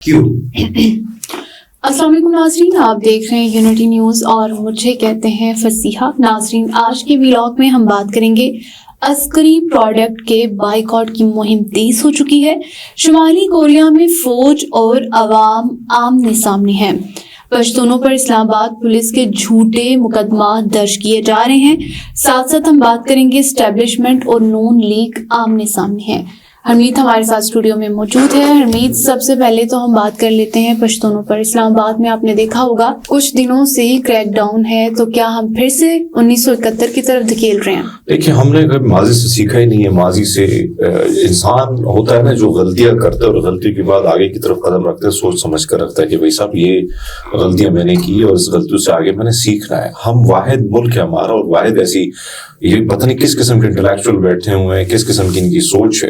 کیوں؟ السلام علیکم ناظرین، آپ دیکھ رہے ہیں یونٹی نیوز اور مجھے کہتے ہیں فصیحہ۔ ناظرین، آج کے ویلاگ میں ہم بات کریں گے عسکری پروڈکٹ کے بائیکاٹ کی مہم تیز ہو چکی ہے۔ شمالی کوریا میں فوج اور عوام آمنے سامنے ہیں۔ پشتونوں پر اسلام آباد پولیس کے جھوٹے مقدمات درج کیے جا رہے ہیں۔ ساتھ ساتھ ہم بات کریں گے اسٹیبلشمنٹ اور نون لیگ آمنے سامنے ہے۔ حمید ہمارے ساتھ اسٹوڈیو میں موجود ہے۔ حمید، سب سے پہلے تو ہم بات کر لیتے ہیں پشتونوں پر۔ اسلام آباد میں آپ نے دیکھا ہوگا کچھ دنوں سے کریک ڈاؤن ہے، تو کیا ہم پھر سے 1971 کی طرف دھکیل رہے ہیں؟ دیکھیں، ہم نے ماضی سے سیکھا ہی نہیں ہے۔ ماضی سے انسان ہوتا ہے نا جو غلطیاں کرتا ہے اور غلطی کے بعد آگے کی طرف قدم رکھتے ہے، سوچ سمجھ کر رکھتا ہے کہ بھائی صاحب یہ غلطیاں میں نے کی اور اس غلطیوں سے آگے میں نے سیکھنا ہے۔ ہم واحد ملک ہے ہمارا، اور واحد ایسی یہ پتہ نہیں کس قسم کے انٹلیکچوئل بیٹھے ہوئے ہیں، کس قسم کی ان کی سوچ ہے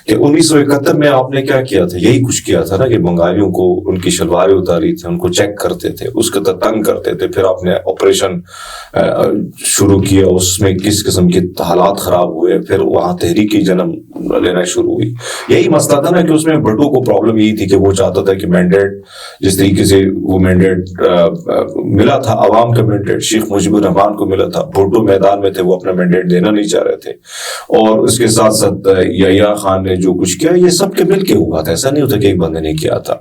کہ 1971 میں آپ نے کیا کیا تھا؟ یہی کچھ کیا تھا نا کہ بنگالیوں کو ان کی شلواریں اتاری تھی، ان کو چیک کرتے تھے، اس کا تنگ کرتے تھے، پھر آپ نے آپریشن شروع کیا، اس میں کس قسم کے حالات خراب ہوئے، پھر وہاں تحریکی جنم لینا شروع ہوئی۔ یہی مسئلہ تھا نا کہ اس میں بھٹو کو پرابلم یہی تھی کہ وہ چاہتا تھا کہ مینڈیٹ جس طریقے سے وہ مینڈیٹ ملا تھا، عوام کا مینڈیٹ شیخ مجیب الرحمان کو ملا تھا، بھٹو میدان میں تھے، وہ اپنا مینڈیٹ دینا نہیں چاہ رہے تھے، اور اس کے ساتھ ساتھ یحییٰ خان نے جو کچھ کیا یہ سب کے مل کے ہوا تھا، ایسا نہیں ہوتا کہ ایک بندے نے کیا تھا۔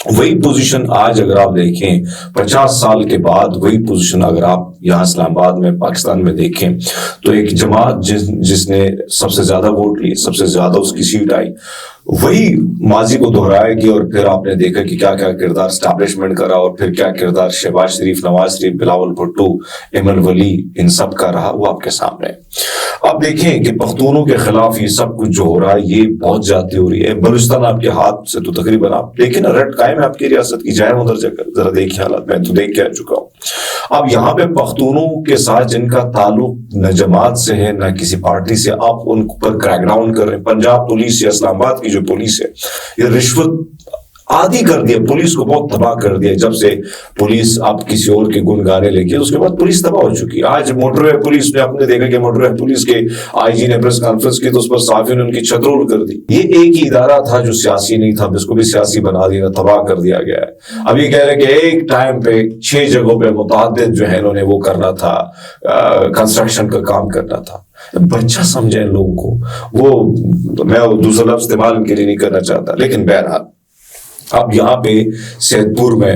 وہی پوزیشن آج اگر آپ دیکھیں 50 سال کے بعد، وہی پوزیشن اگر آپ یہاں اسلام آباد میں پاکستان میں دیکھیں تو ایک جماعت جس نے سب سے زیادہ ووٹ لیے، سب سے زیادہ اس کی سیٹ آئی، وہی ماضی کو دہرائے گی، اور پھر آپ نے دیکھا کہ کیا کیا کردار اسٹیبلشمنٹ کا رہا، اور پھر کیا کردار شہباز شریف، نواز شریف، بلاول بھٹو، ایمن ولی ان سب کا رہا، وہ آپ کے سامنے ہے۔ اب دیکھیں کہ پختونوں کے خلاف یہ سب کچھ جو ہو رہا ہے یہ بہت زیادتی ہو رہی ہے۔ بلوچستان آپ کے ہاتھ سے تو تقریباً آپ دیکھیں نا، رٹ قائم ہے آپ کی ریاست کی، جائیں ادھر جگہ ذرا دیکھیں حالات، میں تو دیکھ کے آ چکا ہوں۔ اب یہاں پہ پختونوں کے ساتھ جن کا تعلق نہ جماعت سے ہے نہ کسی پارٹی سے، آپ ان پر کریک ڈاؤن کر رہے ہیں۔ پنجاب پولیس یا اسلام آباد کی جو پولیس ہے یہ رشوت عادی کر دیا، پولیس کو بہت تباہ کر دیا۔ جب سے پولیس آپ کسی اور کے گن گانے لے کے، اس کے بعد پولیس تباہ ہو چکی ہے۔ آج موٹر وے پولیس نے، آپ نے دیکھا کہ موٹر وے پولیس کے آئی جی نے پریس کانفرنس کی تو اس پر صحافیوں نے ان کی چھت رول کر دی۔ یہ ایک ہی ادارہ تھا جو سیاسی نہیں تھا، اس کو بھی سیاسی بنا دیا، تباہ کر دیا گیا ہے۔ اب یہ کہہ رہے کہ ایک ٹائم پہ 6 جگہوں پہ متعدد جو ہے انہوں نے وہ کرنا تھا، کنسٹرکشن کا کام کرنا تھا۔ بچہ سمجھے ان لوگوں کو، وہ میں دوسرا لفظ استعمال ان کے لیے نہیں کرنا چاہتا، لیکن بہرحال اب یہاں پہ سید پور میں،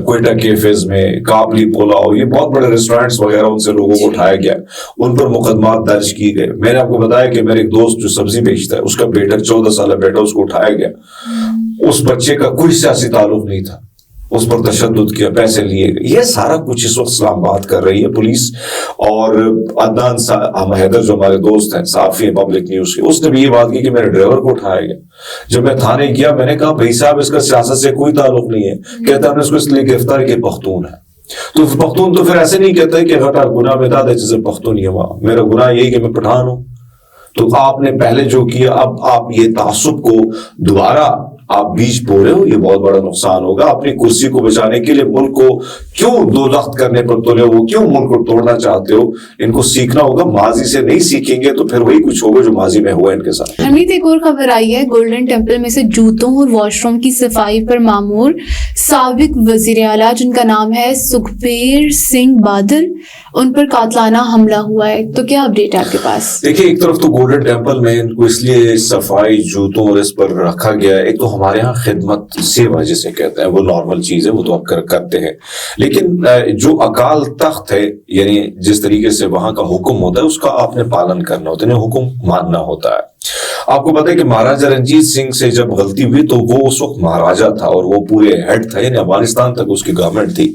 کوئٹہ کیفز میں، کابلی پولاؤ، یہ بہت بڑے ریسٹورینٹس وغیرہ، ان سے لوگوں کو اٹھایا گیا، ان پر مقدمات درج کیے گئے۔ میں نے آپ کو بتایا کہ میرے ایک دوست جو سبزی بیچتا ہے، اس کا بیٹا 14 سالہ بیٹا، اس کو اٹھایا گیا۔ اس بچے کا کوئی سیاسی تعلق نہیں تھا، اس پر تشدد کیا، پیسے لیے گئے۔ یہ سارا کچھ اس وقت اسلام آباد کر رہی ہے پولیس۔ اور عدنان حیدر جو ہمارے دوست ہیں، صحافی ہیں پبلک نیوز کے، اس نے بھی یہ بات کی کہ میرے ڈرائیور کو اٹھایا گیا۔ جب میں تھانے گیا، میں نے کہا بھائی صاحب اس کا سیاست سے کوئی تعلق نہیں ہے۔ کہتا ہم نے اس کو اس لیے گرفتار کہ پختون ہے۔ تو پختون تو پھر ایسے نہیں کہتا کہ غٹا گناہ میں دادا جیسے پختون ہی ہوا، میرا گناہ یہی کہ میں پٹھان ہوں۔ تو آپ نے پہلے جو کیا، اب آپ یہ تعصب کو دوبارہ آپ بیچ بو رہے ہو، یہ بہت بڑا نقصان ہوگا۔ اپنی کرسی کو بچانے کے لیے ملک کو کیوں دو لخت کرنے پر تلے ہو، کیوں ملک کو توڑنا چاہتے ہو؟ ان کو سیکھنا ہوگا، ماضی سے نہیں سیکھیں گے تو پھر وہی کچھ ہوگا جو ماضی میں ہوا ان کے ساتھ۔ حمید، ایک اور خبر آئی ہے، گولڈن ٹیمپل میں سے جوتوں اور واش روم کی صفائی پر مامور سابق وزیر اعلیٰ جن کا نام ہے سکھبیر سنگھ بادل، ان پر قاتلانہ حملہ ہوا ہے، تو کیا اپڈیٹ ہے آپ کے پاس؟ دیکھیں، ایک طرف تو گولڈن ٹیمپل میں ان کو اس لیے صفائی جوتوں اور اس پر رکھا گیا ہے، ایک تو ہمارے ہاں خدمت سیوا جسے کہتے ہیں وہ نارمل چیز ہے، وہ تو آپ کرتے ہیں، لیکن جو اکال تخت ہے، یعنی جس طریقے سے وہاں کا حکم ہوتا ہے اس کا آپ نے پالن کرنا ہوتا ہے، حکم ماننا ہوتا ہے۔ آپ کو پتہ ہے کہ مہاراجا رنجیت سنگھ سے جب غلطی ہوئی تو وہ اس وقت مہاراجا تھا اور وہ پورے ہیڈ تھا، یعنی افغانستان تک اس کی گورنمنٹ تھی۔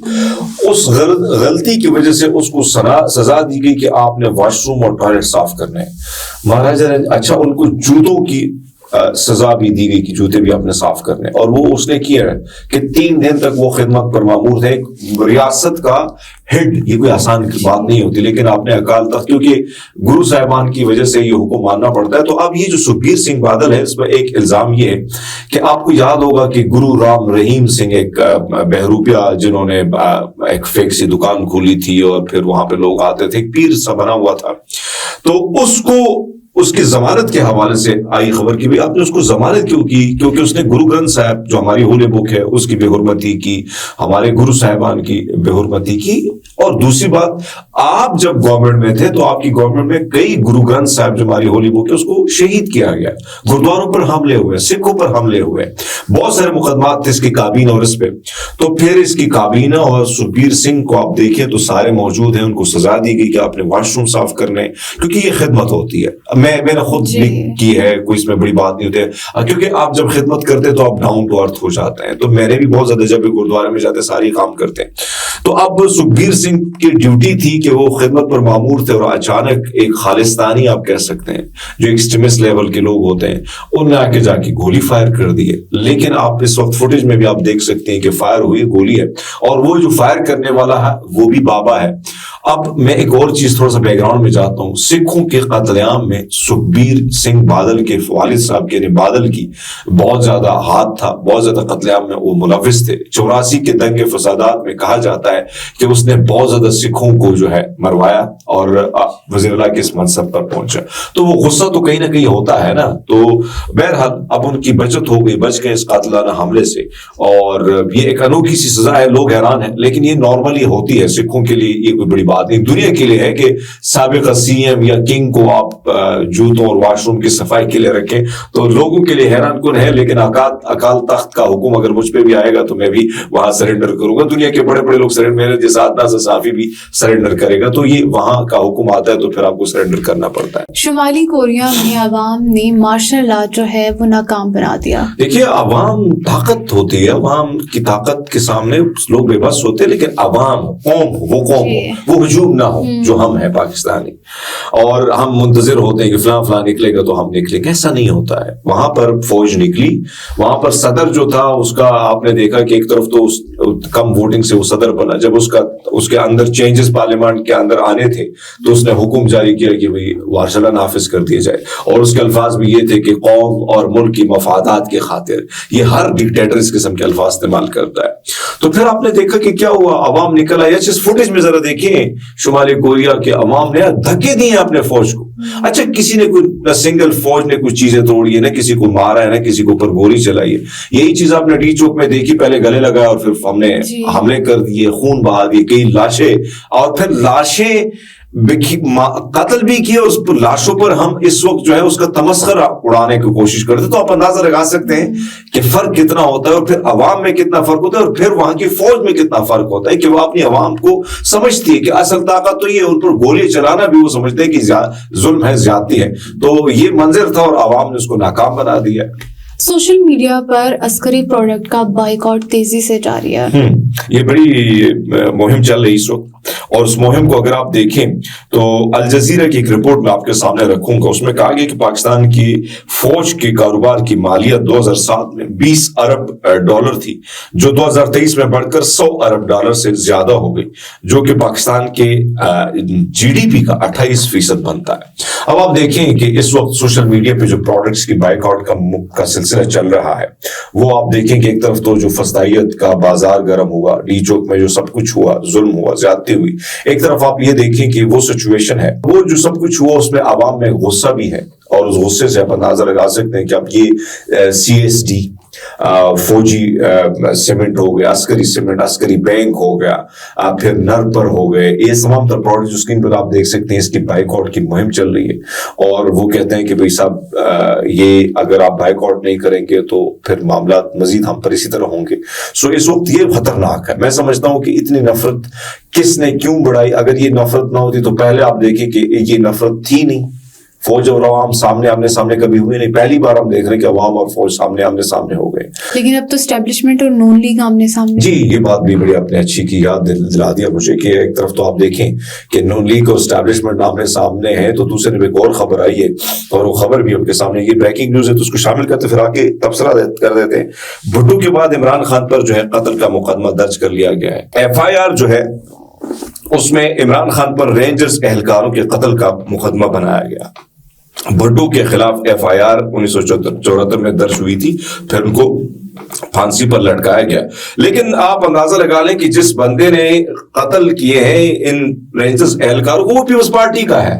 اس غلطی کی وجہ سے اس کو سزا دی گئی کہ آپ نے واش روم اور ٹوائلٹ صاف کرنے ہیں۔ مہاراجا اچھا، ان کو جوتوں کی سزا بھی دی گئی کہ جوتے بھی آپ نے صاف کرنے، اور وہ اس نے کیا ہے کہ 3 دن تک وہ خدمت پر مامور تھے۔ ریاست کا ہیڈ، یہ کوئی آسان بات نہیں ہوتی، لیکن آپ نے اکال تخت، کیونکہ گرو صاحبان کی وجہ سے یہ حکم ماننا پڑتا ہے۔ تو اب یہ جو سکھبیر سنگھ بادل ہے، اس پر ایک الزام یہ ہے کہ آپ کو یاد ہوگا کہ گرو رام رحیم سنگھ ایک بہروپیہ جنہوں نے ایک فیک سی دکان کھولی تھی اور پھر وہاں پہ لوگ آتے تھے، ایک پیر سا بنا ہوا تھا، تو اس کی ضمانت کے حوالے سے آئی خبر کی بھی آپ نے اس کو ضمانت کیوں کی؟ کیونکہ اس نے گرو گرنتھ صاحب جو ہماری ہولی بک ہے اس کی بے حرمتی کی, ہمارے گرو صاحبان کی بے حرمتی کی. اور دوسری بات, آپ جب گورنمنٹ میں تھے تو آپ کی گورنمنٹ میں کئی گرو گرنتھ صاحب جو ہماری ہولی بک ہے اس کو شہید کیا گیا, گردواروں پر حملے ہوئے, سکھوں پر حملے ہوئے, بہت سارے مقدمات تھے اس کی کابینہ اور اس پہ. تو پھر اس کی کابینہ اور سکھبیر سنگھ کو آپ دیکھیں تو سارے موجود ہیں, ان کو سزا دی گئی کہ آپ نے واش روم صاف کرنے, کیونکہ یہ خدمت ہوتی ہے. میں نے خود کی ہے, کوئی اس میں بڑی بات نہیں ہوتی, کیونکہ آپ جب خدمت کرتے تو آپ ڈاؤن ٹو ارتھ ہو جاتے ہیں. تو میں نے بھی بہت زیادہ جب گردوارے میں جاتے سارے کام کرتے ہیں. تو اب سکھبیر سنگھ کی ڈیوٹی تھی کہ وہ خدمت پر مامور تھے, اور اچانک ایک خالصتانی آپ کہہ سکتے ہیں جو ایکسٹریمسٹ لیول کے لوگ ہوتے ہیں, انہوں نے آ کے جا کے گولی فائر کر دی ہے. لیکن آپ اس وقت فوٹیج میں بھی آپ دیکھ سکتے ہیں کہ فائر ہوئی گولی ہے, اور وہ جو فائر کرنے والا ہے وہ بھی بابا ہے. اب میں ایک اور چیز تھوڑا سا بیک گراؤنڈ میں جاتا ہوں. سکھوں کے قتل عام میں سکھبیر سنگھ بادل کے والد صاحب کے بادل کی بہت زیادہ ہاتھ تھا, بہت زیادہ قتل عام میں وہ ملوث تھے. 84 کے دنگے فسادات میں کہا جاتا ہے کہ اس نے بہت زیادہ سکھوں کو جو ہے مروایا اور وزیر اللہ کے اس منصب پر پہنچا. تو وہ غصہ تو کہیں نہ کہیں ہوتا ہے نا. تو بہرحال اب ان کی بچت ہو گئی, بچ گئے اس قاتلانہ حملے سے, اور یہ ایک انوکھی سی سزا ہے. لوگ حیران ہیں, لیکن یہ نارملی ہوتی ہے سکھوں کے لیے, یہ کوئی بڑی بات نہیں. دنیا کے لیے ہے کہ سابق CM یا کنگ کو آپ جوتوں اور واش روم کی صفائی کے لیے رکھیں, تو لوگوں کے لیے حیران کن ہے. لیکن اکال تخت کا حکم اگر مجھ پہ بھی آئے گا تو میں بھی وہاں سرنڈر کروں گا. دنیا کے بڑے بڑے لوگ سرنڈر, میرے جیسا عدنان صافی بھی سرنڈر کرے گا. تو یہ وہاں کا حکم آتا ہے تو پھر آپ کو سرنڈر کرنا پڑتا ہے. شمالی کوریا میں عوام نے مارشل آرٹ جو ہے وہ ناکام بنا دیا. دیکھیے, عوام طاقت ہوتی ہے, عوام کی طاقت کے سامنے لوگ بے بس ہوتے ہیں, لیکن عوام قوم وہ ہجوم نہ ہو جو ہم ہیں پاکستانی, اور ہم منتظر ہوتے ہیں کہ فلاں فلاں نکلے گا تو ہم نکلیں گے. ایسا نہیں ہوتا ہے. وہاں پر فوج نکلی, وہاں پر صدر جو تھا اس کا آپ نے دیکھا کہ ایک طرف تو کم ووٹنگ سے وہ صدر بنا, جب اس کے اندر چینجز پارلیمنٹ کے اندر آنے تھے تو اس نے حکم جاری کیا کہ بھئی مارشل لا نافذ کر دیا جائے, اور اس کے الفاظ بھی یہ تھے کہ قوم اور ملک کی مفادات کے خاطر. یہ ہر ڈکٹیٹر اس قسم کے الفاظ استعمال کرتا ہے. تو پھر آپ نے دیکھا کہ کیا ہوا, عوام نکل آئی. اس فوٹیج میں ذرا دیکھیں, شمالی کوریا کے عوام نے دھکے دیے اپنے فوج کو. اچھا, کسی نے کوئی سنگل فوج نے کچھ چیزیں توڑی ہے, نہ کسی کو مارا ہے, نہ کسی کو اوپر گولی چلائی ہے. یہی چیز آپ نے ڈی چوک میں دیکھی, پہلے گلے لگایا اور پھر ہم نے حملے کر دیے, خون بہا دیے, کئی لاشیں, اور پھر لاشیں قتل بھی کیے. اس پر لاشوں پر ہم اس وقت جو ہے اس کا تمسخر اڑانے کی کوشش کرتے. تو آپ اندازہ لگا سکتے ہیں کہ فرق کتنا ہوتا ہے, اور پھر عوام میں کتنا فرق ہوتا ہے, اور پھر وہاں کی فوج میں کتنا فرق ہوتا ہے کہ وہ اپنی عوام کو سمجھتی ہے کہ اصل طاقت تو یہ, ان پر گولی چلانا بھی وہ سمجھتے ہیں کہ ظلم ہے, زیادتی ہے. تو یہ منظر تھا اور عوام نے اس کو ناکام بنا دیا. سوشل میڈیا پر عسکری پروڈکٹ کا بائیکاٹ تیزی سے جاری ہے. یہ بڑی مہم چل رہی اس وقت, اور اس مہم کو اگر آپ دیکھیں تو الجزیرہ کی ایک رپورٹ میں آپ کے سامنے رکھوں گا. اس میں کہا گیا کہ پاکستان کی فوج کے کاروبار کی مالیت 2007 میں 20 ارب ڈالر تھی, جو 2023 میں بڑھ کر 100 ارب ڈالر سے زیادہ ہو گئی, جو کہ پاکستان کے GDP کا 28% بنتا ہے. اب آپ دیکھیں کہ اس وقت سوشل میڈیا پہ جو پروڈکٹس کی بائیکاٹ کا سلسلہ چل رہا ہے, وہ آپ دیکھیں کہ ایک طرف تو جو فسطائیت کا بازار گرم ہوا, ڈی چوک میں جو سب کچھ ہوا, ظلم ہوا, زیادتی ہوئی. ایک طرف آپ یہ دیکھیں کہ وہ سچویشن ہے, وہ جو سب کچھ ہوا اس میں عوام میں غصہ بھی ہے, اور اس غصے سے آپ اندازہ لگا سکتے ہیں کہ اب یہ CSD فوجی سیمنٹ ہو گیا, عسکری سیمنٹ, عسکری بینک ہو گیا, پھر نرپر ہو گئے, یہ تمام تر پروڈکٹ جو اسکرین پر آپ دیکھ سکتے ہیں اس کی بائیک آؤٹ کی مہم چل رہی ہے. اور وہ کہتے ہیں کہ بھائی صاحب یہ اگر آپ بائیک آؤٹ نہیں کریں گے تو پھر معاملات مزید ہم پر اسی طرح ہوں گے. سو اس وقت یہ خطرناک ہے. میں سمجھتا ہوں کہ اتنی نفرت کس نے کیوں بڑھائی؟ اگر یہ نفرت نہ ہوتی تو پہلے آپ دیکھیں کہ یہ نفرت تھی نہیں. فوج اور عوام آمنے سامنے کبھی ہوئے نہیں, پہلی بار ہم دیکھ رہے ہیں کہ عوام اور فوج آمنے سامنے ہو گئے. لیکن اب تو اسٹیبلشمنٹ اور نون لیگ آمنے سامنے. جی, یہ بات بھی بڑی اپنے اچھی کی یاد دلا دیا مجھے کہ ایک طرف تو آپ دیکھیں کہ نون لیگ اور اسٹیبلشمنٹ آمنے سامنے ہے, تو دوسرے میں ایک اور خبر آئی ہے, اور وہ خبر بھی آپ کے سامنے, یہ بریکنگ نیوز ہے تو اس کو شامل کرتے پھر آگے تبصرہ کر دیتے ہیں. بھٹو کے بعد عمران خان پر جو ہے قتل کا مقدمہ درج کر لیا گیا ہے. FIR جو ہے اس میں عمران خان پر رینجرز اہلکاروں کے قتل کا مقدمہ بنایا گیا. بھٹو کے خلاف FIR 1974 میں درج ہوئی تھی, پھر ان کو پھانسی پر لٹکایا گیا. لیکن آپ اندازہ لگا لیں کہ جس بندے نے قتل کیے ہیں ان رینجرز اہلکاروں کو, وہ پیپلز پارٹی کا ہے.